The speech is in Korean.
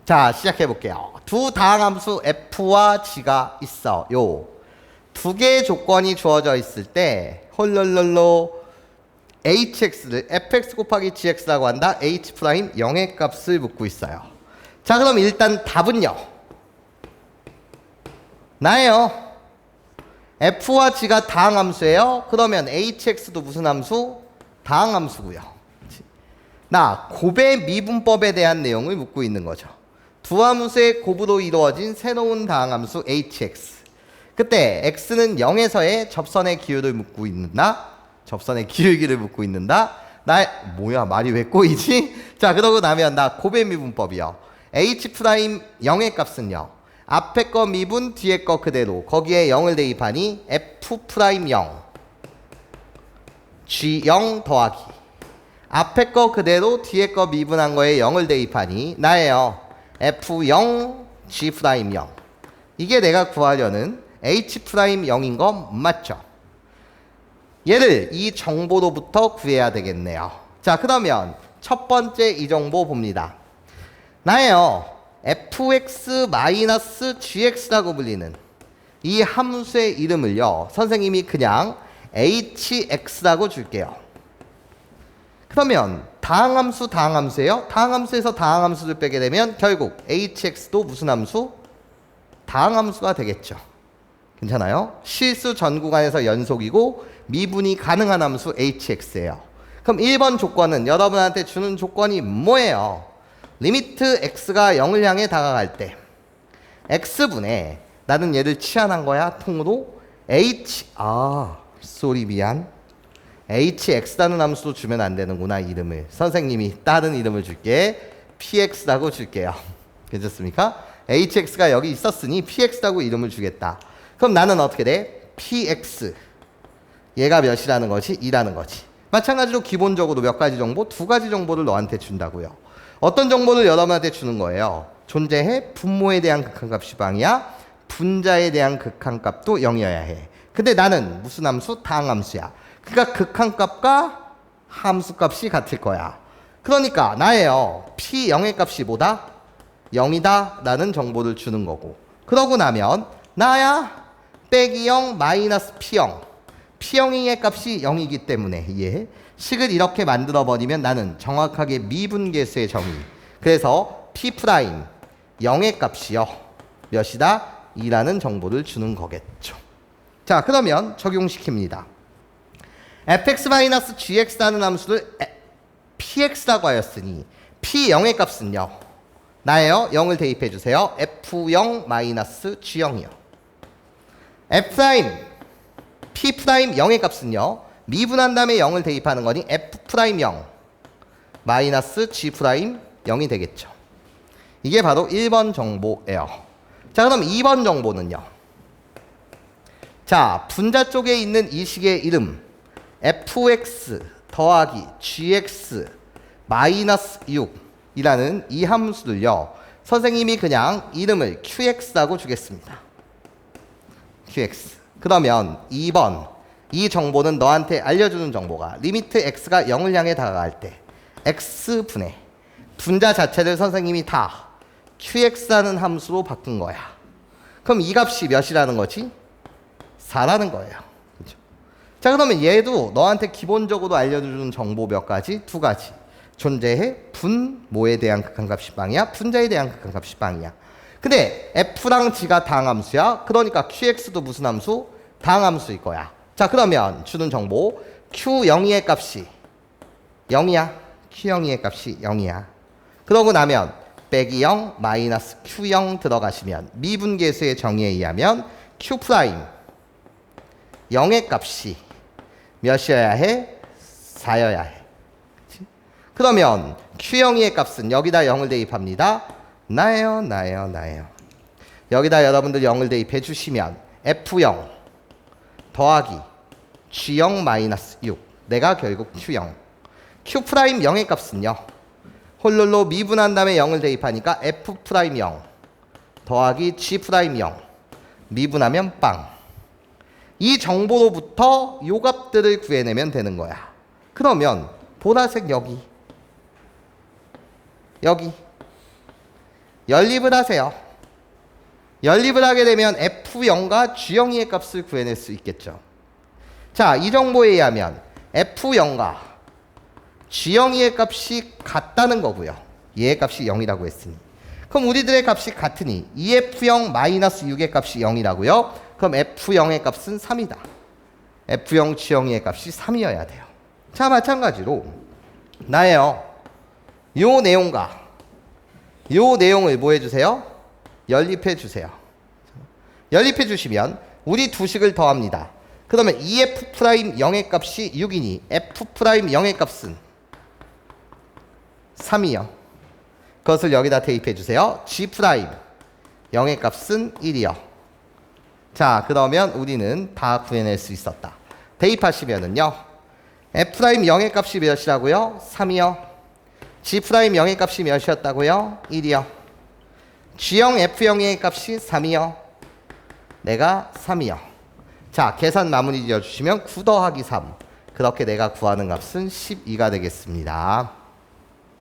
자, 시작해 볼게요. 두 다항함수 f와 g가 있어요. 두 개의 조건이 주어져 있을 때 홀롤롤로 hx를 fx 곱하기 gx라고 한다. h 프라임 0의 값을 묻고 있어요. 자, 그럼 일단 답은요. 나예요. f와 g가 다항함수예요. 그러면 hx도 무슨 함수? 다항함수고요. 나 곱의 미분법에 대한 내용을 묻고 있는 거죠. 두 함수의 곱으로 이루어진 새로운 다항함수 hx. 그때 x는 0에서의 접선의 기울을 묻고 있는다. 접선의 기울기를 묻고 있는다. 나 뭐야 말이 왜 꼬이지? 자, 그러고 나면 나 곱의 미분법이요. h 프라임 0의 값은요. 앞에 거 미분 뒤에 거 그대로 거기에 0을 대입하니 f 프라임 0 g 0 더하기 앞에 거 그대로 뒤에 거 미분한 거에 0을 대입하니 나예요. f0 g 프라임 0. 이게 내가 구하려는 h 프라임 0인 거 맞죠? 얘를 이 정보로부터 구해야 되겠네요. 자, 그러면 첫 번째 이 정보 봅니다. 나예요. fx-gx라고 불리는 이 함수의 이름을요. 선생님이 그냥 hx라고 줄게요. 그러면 다항함수예요. 다항함수에서 다항함수를 빼게 되면 결국 hx도 무슨 함수? 다항함수가 되겠죠. 괜찮아요? 실수 전 구간에서 연속이고 미분이 가능한 함수 hx예요. 그럼 1번 조건은 여러분한테 주는 조건이 뭐예요? 리미트 x가 0을 향해 다가갈 때 x분에 나는 얘를 치환한 거야. 통으로 미안. hx라는 함수도 주면 안 되는구나. 이름을 선생님이 다른 이름을 줄게. px라고 줄게요. 괜찮습니까? hx가 여기 있었으니 px라고 이름을 주겠다. 그럼 나는 어떻게 돼? px 얘가 몇이라는 것이 2라는 거지. 마찬가지로 기본적으로 몇 가지 정보? 두 가지 정보를 너한테 준다고요. 어떤 정보를 여러분한테 주는 거예요? 존재해 분모에 대한 극한값이 방이야. 분자에 대한 극한값도 0이어야 해. 근데 나는 무슨 함수? 다항함수야. 그러니까 극한값과 함수값이 같을 거야. 그러니까 나예요. p 0의 값이 뭐다? 0이다 라는 정보를 주는 거고. 그러고 나면 나야 빼기 0 마이너스 p0. p0의 값이 0이기 때문에 예. 식을 이렇게 만들어버리면 나는 정확하게 미분계수의 정의. 그래서 p 프라임 0의 값이요. 몇이다? 2라는 정보를 주는 거겠죠. 자, 그러면 적용시킵니다. fx-gx라는 함수를 px라고 하였으니 p0의 값은요. 나예요. 0을 대입해 주세요. f0-g0이요. p'0의 값은요. 미분한 다음에 0을 대입하는 거니 f'0 마이너스 g'0이 되겠죠. 이게 바로 1번 정보예요. 자, 그럼 2번 정보는요. 자, 분자 쪽에 있는 이 식의 이름 fx 더하기 gx 마이너스 6이라는 이 함수를요. 선생님이 그냥 이름을 qx라고 주겠습니다. qx. 그러면 2번 이 정보는 너한테 알려주는 정보가 리미트 x가 0을 향해 다가갈 때 x분의 분자 자체를 선생님이 다 qx라는 함수로 바꾼 거야. 그럼 이 값이 몇이라는 거지? 4라는 거예요. 그렇죠? 자, 그러면 얘도 너한테 기본적으로 알려주는 정보 몇 가지? 두 가지. 존재해 분모에 대한 극한값이 빵이야. 분자에 대한 극한값이 빵이야. 근데 f랑 g가 다항함수야. 그러니까 qx도 무슨 함수? 다항함수일 거야. 자, 그러면 주는 정보 q0의 값이 0이야. q0의 값이 0이야. 그러고 나면 빼기 0 마이너스 q0 들어가시면 미분계수의 정의에 의하면 q 프라임 0의 값이 몇이어야 해? 4여야 해. 그치? 그러면 q0의 값은 여기다 0을 대입합니다. 나예요. 여기다 여러분들 0을 대입해 주시면 f0 더하기 g0 마이너스 6. 내가 결국 q0. q 프라임 0의 값은요. 홀롤로 미분한 다음에 0을 대입하니까 f 프라임 0 더하기 g 프라임 0 미분하면 빵. 이 정보로부터 요 값들을 구해내면 되는 거야. 그러면 보라색 여기 연립을 하세요. 연립을 하게 되면 F0과 G0의 값을 구해낼 수 있겠죠. 자, 이 정보에 의하면 F0과 G0의 값이 같다는 거고요. 얘의 값이 0이라고 했으니. 그럼 우리들의 값이 같으니 EF0-6의 값이 0이라고요. 그럼 F0의 값은 3이다. F0, G0의 값이 3이어야 돼요. 자, 마찬가지로 나예요. 요 내용과 요 내용을 뭐 해주세요? 연립해 주세요. 연립해 주시면 우리 두 식을 더합니다. 그러면 EF'0의 값이 6이니 F'0의 값은 3이요. 그것을 여기다 대입해 주세요. G'0의 값은 1이요. 자, 그러면 우리는 다 구해낼 수 있었다. 대입하시면은요. F'0의 값이 몇이라고요? 3이요. G'0의 값이 몇이었다고요? 1이요. G0, F0의 값이 3이요. 내가 3이요. 자, 계산 마무리 지어주시면 9 더하기 3. 그렇게 내가 구하는 값은 12가 되겠습니다.